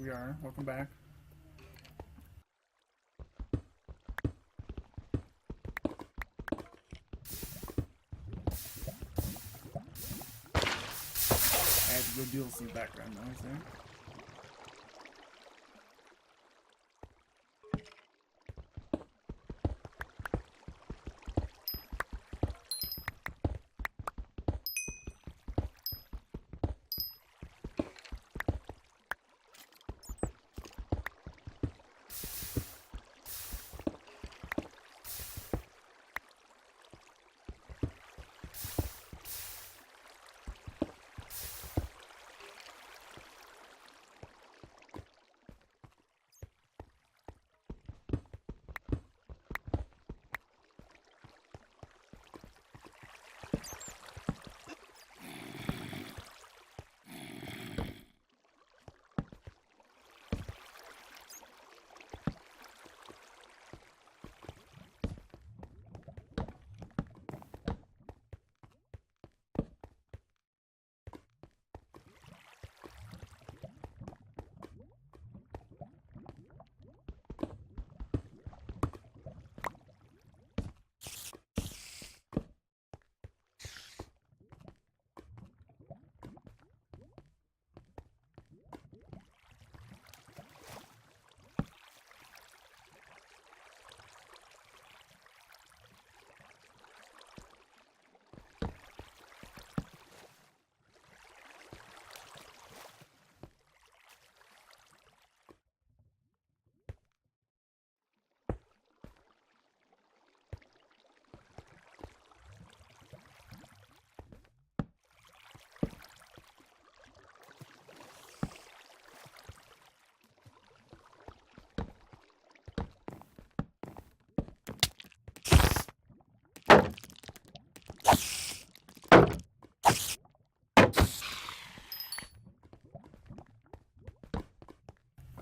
we are. Welcome back. I had to go deal with some background noise there.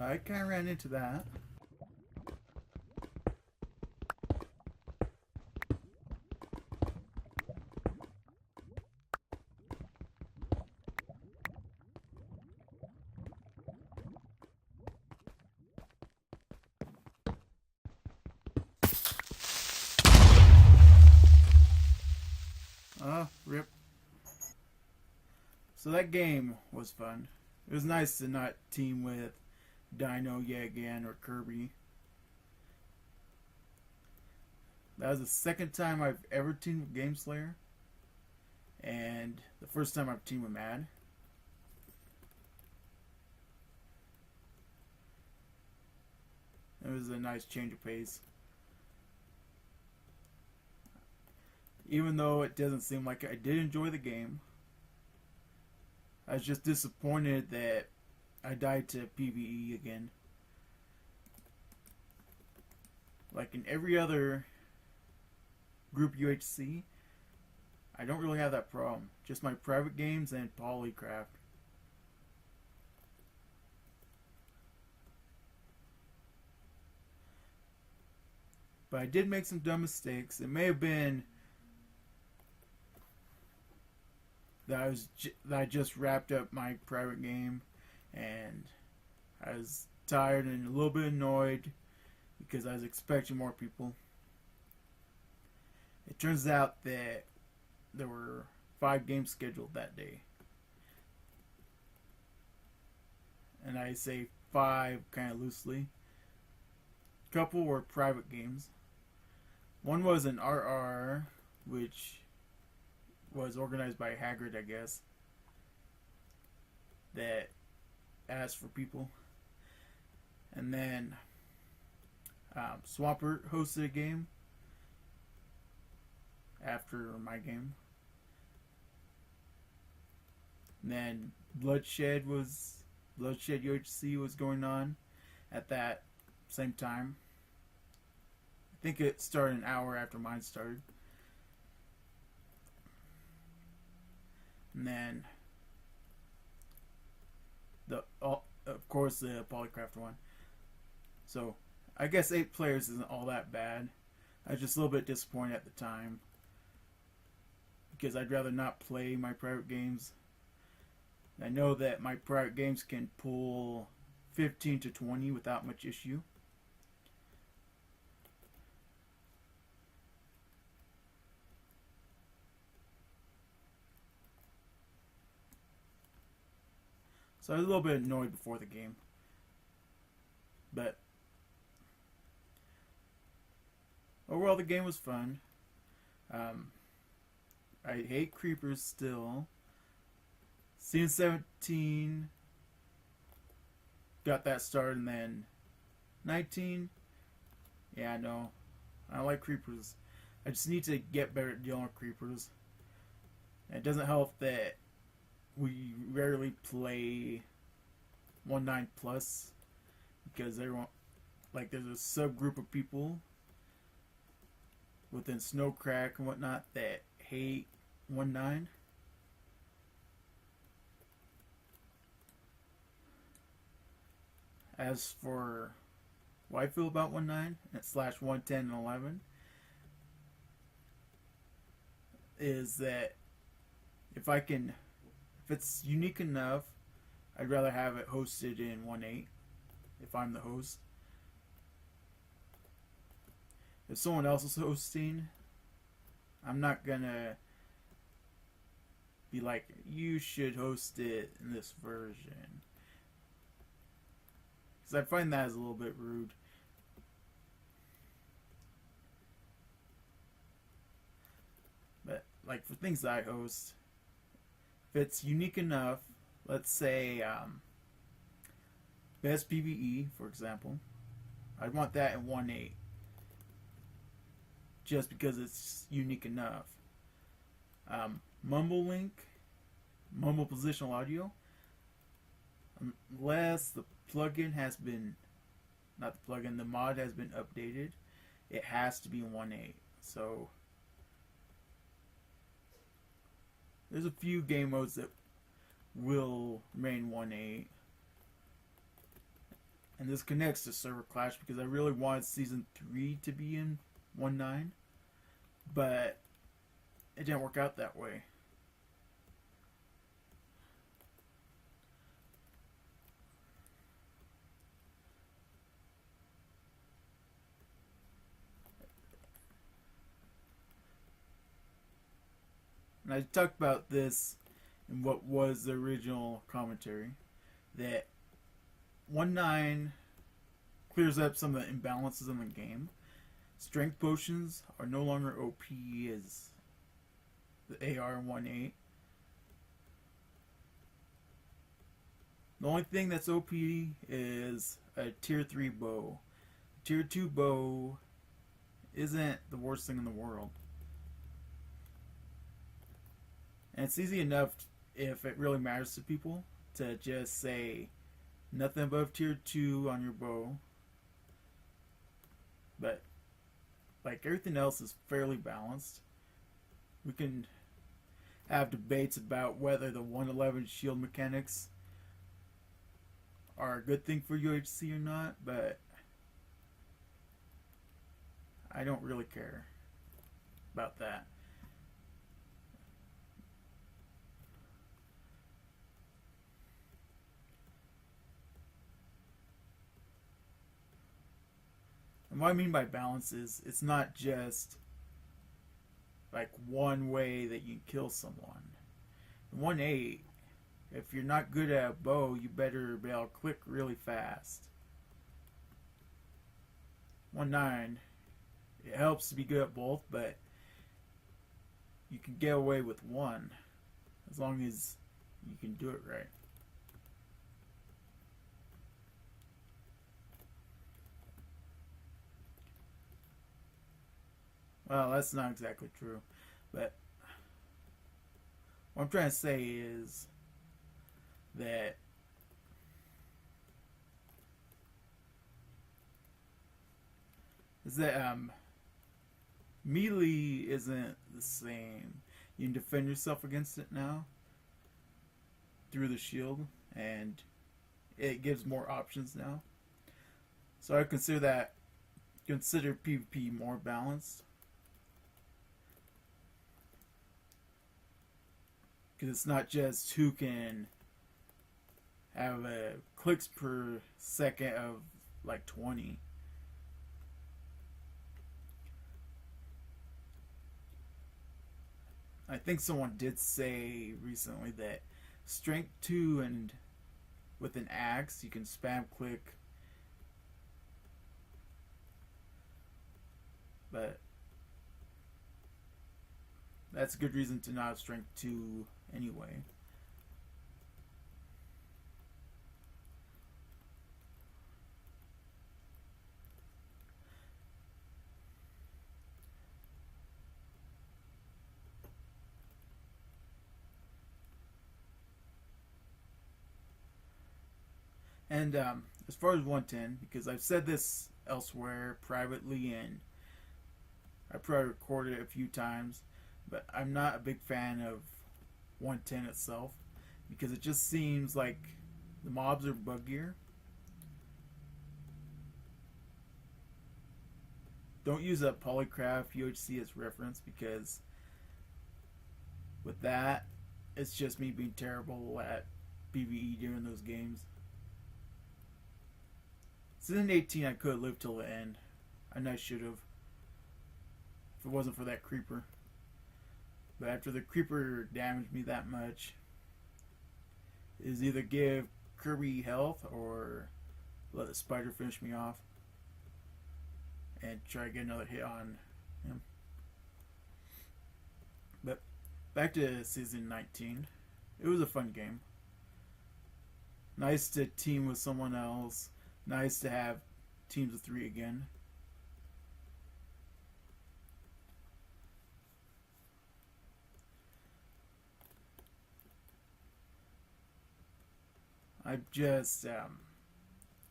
I kind of ran into that. Rip. So that game was fun. It was nice to not team with Dino yet again or Kirby. That was the second time I've ever teamed with Game Slayer, and the first time I've teamed with Mad. It was a nice change of pace. Even though it doesn't seem like I did enjoy the game, I was just disappointed that I died to PvE again. Like in every other group UHC, I don't really have that problem. Just my private games and Polycraft. But I did make some dumb mistakes. It may have been that I just wrapped up my private game, and I was tired and a little bit annoyed because I was expecting more people. It turns out that there were 5 games scheduled that day, and I say 5 kind of loosely. A couple were private games. One was an RR, which was organized by Haggard, I guess, that asked for people. And then Swampert hosted a game after my game. And then Bloodshed UHC was going on at that same time. I think it started an hour after mine started. And then of course the Polycraft one. So I guess 8 players isn't all that bad. I was just a little bit disappointed at the time because I'd rather not play my private games. I know that my private games can pull 15 to 20 without much issue. So I was a little bit annoyed before the game. But overall, the game was fun. I hate creepers still. Scene 17 got that started, and then 19. Yeah, no. I don't like creepers. I just need to get better at dealing with creepers. And it doesn't help that we rarely play 1.9 plus because everyone, like, there's a subgroup of people within Snowcrack and whatnot that hate 1.9. As for what I feel about 1.9 / 110 and 11 is that if it's unique enough, I'd rather have it hosted in 1.8 if I'm the host. If someone else is hosting, I'm not gonna be like, you should host it in this version. Because I find that is a little bit rude. But, like, for things that I host, if it's unique enough, let's say, best PvE, for example, I'd want that in 1.8. Just because it's unique enough. Mumble link, mumble positional audio, unless the plugin has been, not the plugin, the mod has been updated, it has to be in 1.8. So there's a few game modes that will remain 1.8. And this connects to Server Clash because I really wanted Season 3 to be in 1.9, but it didn't work out that way. And I talked about this in what was the original commentary, that 1.9 clears up some of the imbalances in the game. Strength potions are no longer OP as the AR in 1.8. The only thing that's OP is a tier 3 bow. Tier 2 bow isn't the worst thing in the world. And it's easy enough, if it really matters to people, to just say nothing above tier 2 on your bow. But, like, everything else is fairly balanced. We can have debates about whether the 111 shield mechanics are a good thing for UHC or not, but I don't really care about that. And what I mean by balance is, it's not just like one way that you kill someone. In 1.8, if you're not good at a bow, you better be able to click really fast. 1.9, it helps to be good at both, but you can get away with one as long as you can do it right. Well, that's not exactly true, but what I'm trying to say is that melee isn't the same. You can defend yourself against it now through the shield, and it gives more options now. So I consider PvP more balanced. Because it's not just who can have clicks per second of like 20. I think someone did say recently that strength 2 and with an axe you can spam click, but that's a good reason to not have strength 2 anyway. And as far as 110, because I've said this elsewhere privately and I probably recorded it a few times, but I'm not a big fan of 110 itself because it just seems like the mobs are buggier. Don't use a Polycraft UHC as reference because with that, it's just me being terrible at PvE during those games. Season 18, I could have lived till the end. And I should have. If it wasn't for that creeper. But after the creeper damaged me that much, is either give Kirby health or let the spider finish me off. And try to get another hit on him. But back to Season 19. It was a fun game. Nice to team with someone else. Nice to have teams of 3 again. I'm just a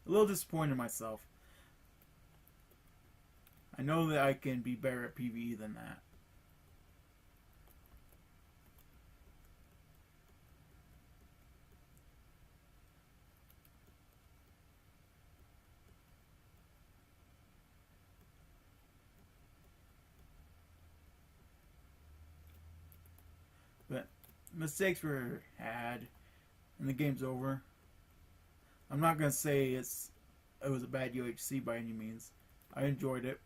little disappointed in myself. I know that I can be better at PvE than that. But mistakes were had, and the game's over. I'm not gonna say it was a bad UHC by any means. I enjoyed it.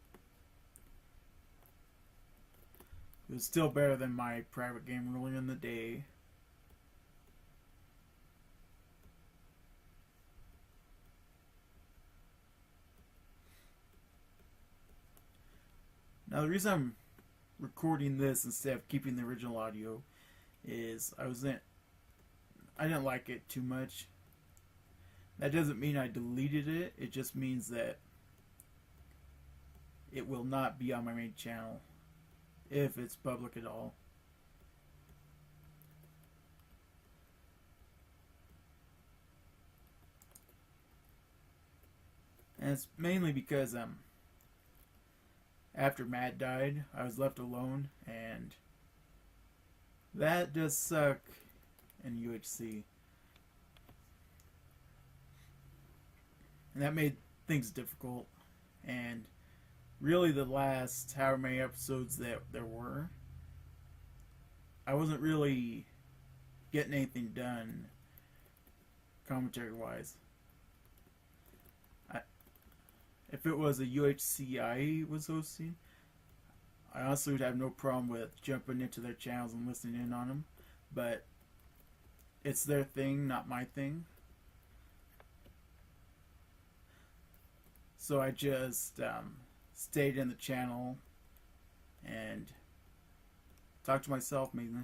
It was still better than my private game earlier in the day. Now the reason I'm recording this instead of keeping the original audio is I didn't like it too much. That doesn't mean I deleted it. It just means that it will not be on my main channel if it's public at all. And it's mainly because after Matt died, I was left alone, and that does suck in UHC. And that made things difficult. And really the last however many episodes that there were, I wasn't really getting anything done commentary wise. If it was a UHC I was hosting, I honestly would have no problem with jumping into their channels and listening in on them. But it's their thing, not my thing. So I just stayed in the channel and talked to myself mainly.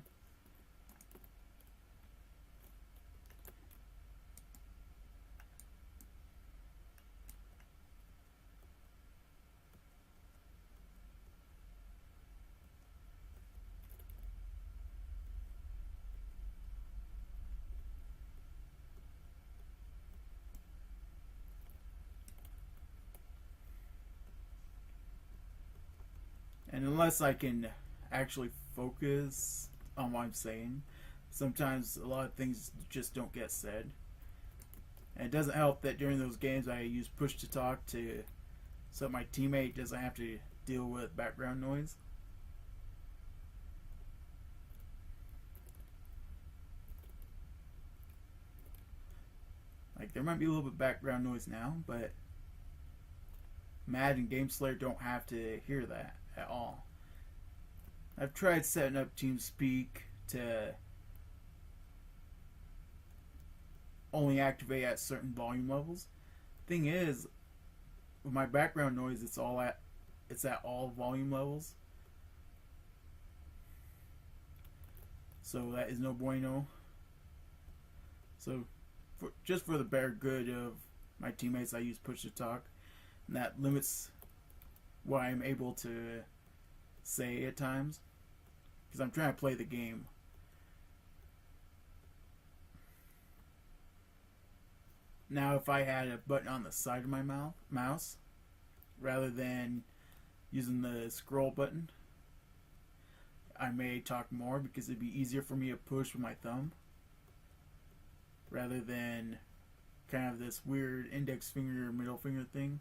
And unless I can actually focus on what I'm saying, sometimes a lot of things just don't get said. And it doesn't help that during those games I use push to talk so my teammate doesn't have to deal with background noise. Like, there might be a little bit of background noise now, but Mad and GameSlayer don't have to hear that at all. I've tried setting up TeamSpeak to only activate at certain volume levels. Thing is, with my background noise, it's at all volume levels. So that is no bueno. So just for the better good of my teammates, I use push to talk, and that limits what I'm able to say at times, because I'm trying to play the game. Now, if I had a button on the side of my mouse, rather than using the scroll button, I may talk more because it'd be easier for me to push with my thumb rather than kind of this weird index finger, middle finger thing.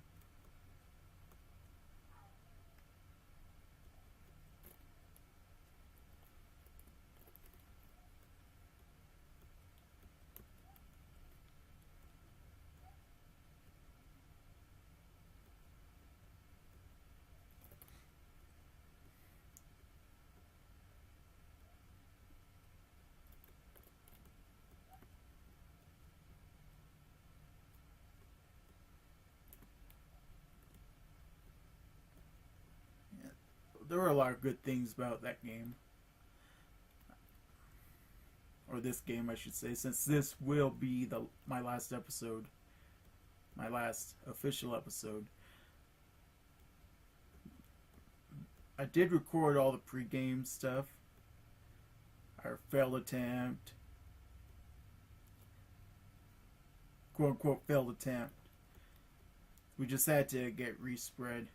There were a lot of good things about that game. Or this game, I should say, since this will be my last episode. My last official episode. I did record all the pre-game stuff. Our failed attempt. Quote unquote failed attempt. We just had to get respread.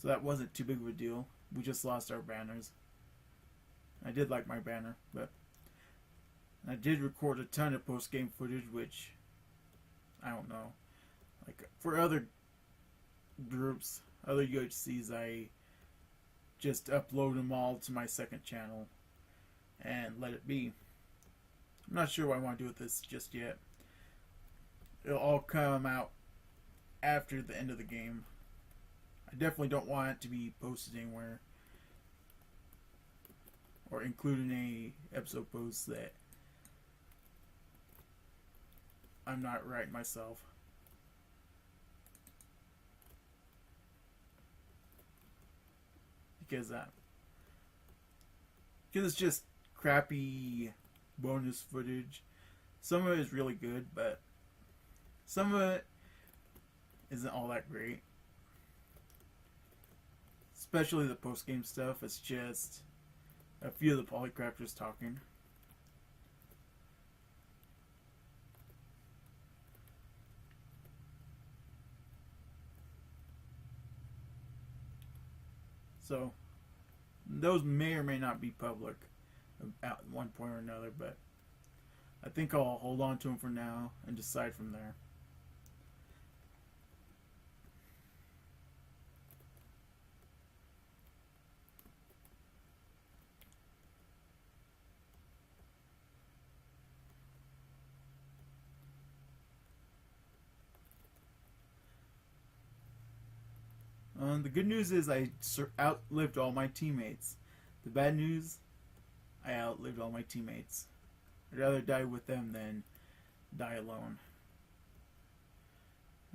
So that wasn't too big of a deal. We just lost our banners. I did like my banner, but I did record a ton of post-game footage, which I don't know. Like for other groups, other UHCs, I just upload them all to my second channel and let it be. I'm not sure what I want to do with this just yet. It'll all come out after the end of the game. I definitely don't want it to be posted anywhere or included in any episode posts that I'm not writing myself. Because it's just crappy bonus footage. Some of it is really good, but some of it isn't all that great. Especially the post-game stuff. It's just a few of the Polycrafters talking. So those may or may not be public at one point or another, but I think I'll hold on to them for now and decide from there. The good news is I outlived all my teammates. The bad news, I outlived all my teammates. I'd rather die with them than die alone.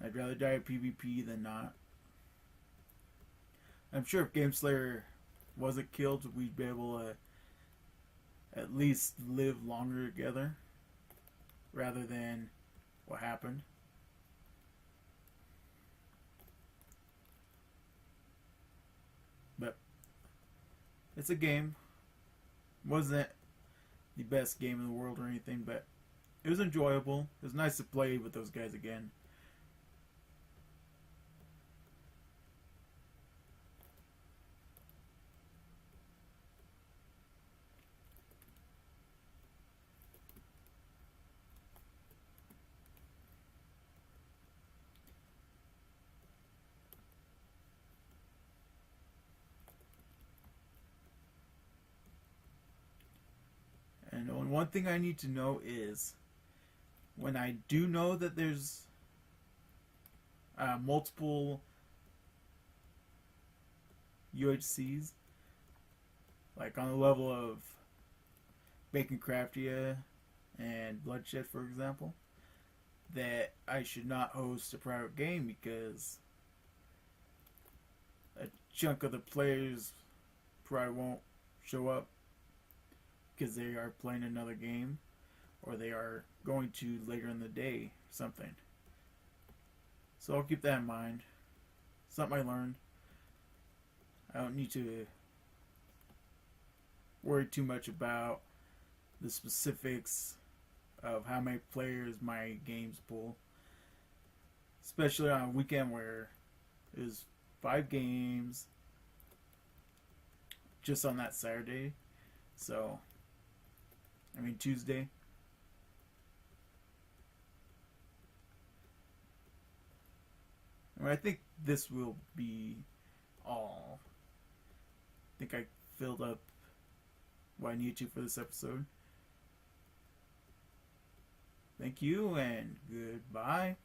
I'd rather die at PvP than not. I'm sure if GameSlayer wasn't killed, we'd be able to at least live longer together rather than what happened. But it's a game. Wasn't the best game in the world or anything, but it was enjoyable. It was nice to play with those guys again. And only one thing I need to know is when I do know that there's multiple UHCs, like on the level of Bacon Craftia and Bloodshed, for example, that I should not host a private game because a chunk of the players probably won't show up because they are playing another game or they are going to later in the day or something. So I'll keep that in mind. Something I learned. I don't need to worry too much about the specifics of how many players my games pull. Especially on a weekend where there's 5 games just on that Saturday. So, I mean Tuesday. I think this will be all. I think I filled up what I need to for this episode. Thank you and goodbye.